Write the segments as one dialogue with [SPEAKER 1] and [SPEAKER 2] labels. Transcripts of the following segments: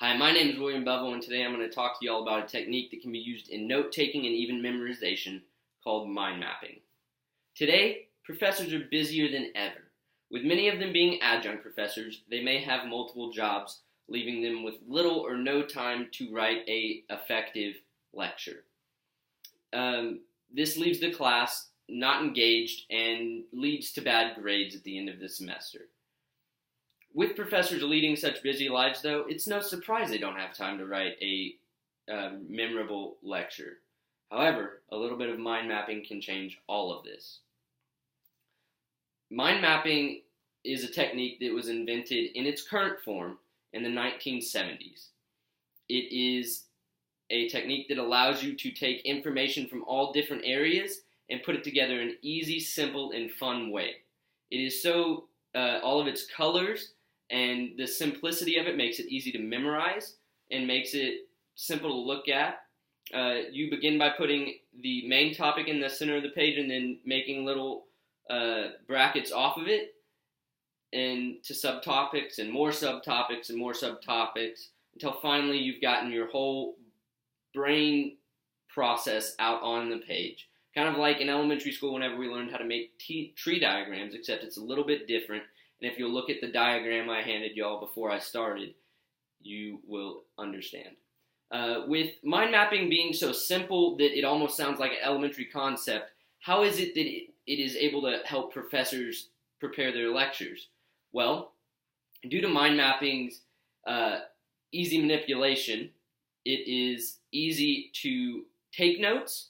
[SPEAKER 1] Hi, my name is William Bevill, and today I'm going to talk to you all about a technique that can be used in note-taking and even memorization called mind mapping. Today, professors are busier than ever. With many of them being adjunct professors, they may have multiple jobs, leaving them with little or no time to write an effective lecture. This leaves the class not engaged and leads to bad grades at the end of the semester. With professors leading such busy lives, though, it's no surprise they don't have time to write a memorable lecture. However, a little bit of mind mapping can change all of this. Mind mapping is a technique that was invented in its current form in the 1970s. It is a technique that allows you to take information from all different areas and put it together in an easy, simple, and fun way. It is so, all of its colors and the simplicity of it makes it easy to memorize and makes it simple to look at. You begin by putting the main topic in the center of the page and then making little brackets off of it and to subtopics and more subtopics and more subtopics until finally you've gotten your whole brain process out on the page. Kind of like in elementary school whenever we learned how to make tree diagrams, except it's a little bit different. And if you'll look at the diagram I handed y'all before I started, you will understand. With mind mapping being so simple that it almost sounds like an elementary concept, how is it that it is able to help professors prepare their lectures? Well, due to mind mapping's easy manipulation, it is easy to take notes,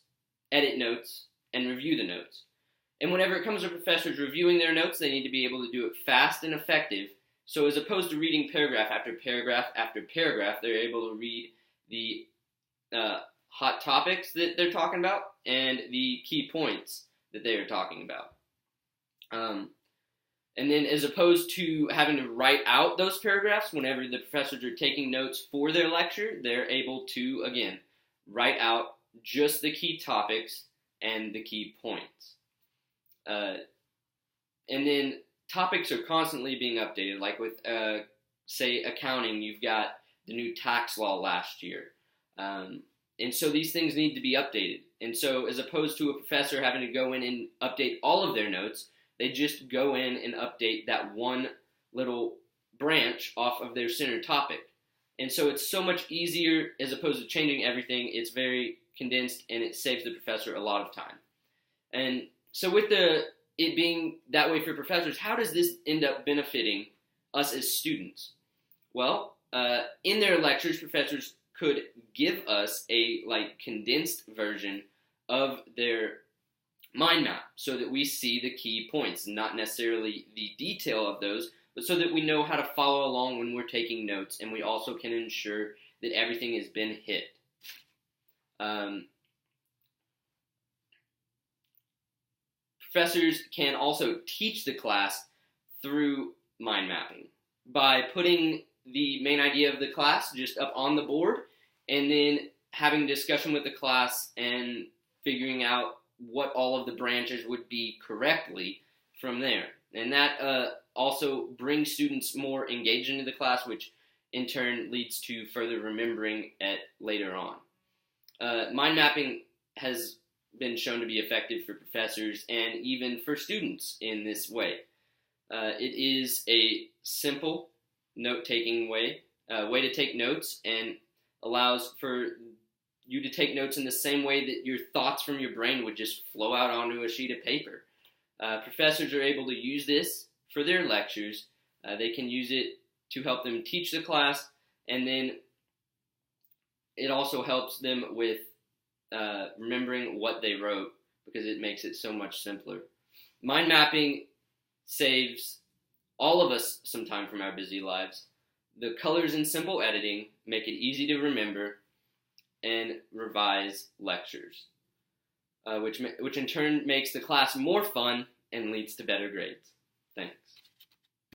[SPEAKER 1] edit notes, and review the notes. And whenever it comes to professors reviewing their notes, they need to be able to do it fast and effective. So as opposed to reading paragraph after paragraph after paragraph, they're able to read the hot topics that they're talking about and the key points that they are talking about. And then as opposed to having to write out those paragraphs, whenever the professors are taking notes for their lecture, they're able to, again, write out just the key topics and the key points. And then topics are constantly being updated, like with, say, accounting, you've got the new tax law last year. And so these things need to be updated. And so as opposed to a professor having to go in and update all of their notes, they just go in and update that one little branch off of their center topic. And so it's so much easier as opposed to changing everything. It's very condensed and it saves the professor a lot of time. And so with it being that way for professors, how does this end up benefiting us as students? Well, in their lectures, professors could give us a condensed version of their mind map so that we see the key points, not necessarily the detail of those, but so that we know how to follow along when we're taking notes, and we also can ensure that everything has been hit. Professors can also teach the class through mind mapping by putting the main idea of the class just up on the board and then having a discussion with the class and figuring out what all of the branches would be correctly from there. And that also brings students more engaged into the class, which in turn leads to further remembering it later on. Mind mapping has been shown to be effective for professors and even for students in this way. It is a simple note-taking way to take notes and allows for you to take notes in the same way that your thoughts from your brain would just flow out onto a sheet of paper. Professors are able to use this for their lectures. They can use it to help them teach the class, and then it also helps them with remembering what they wrote because it makes it so much simpler. Mind mapping saves all of us some time from our busy lives. The colors and simple editing make it easy to remember and revise lectures, which in turn makes the class more fun and leads to better grades. Thanks.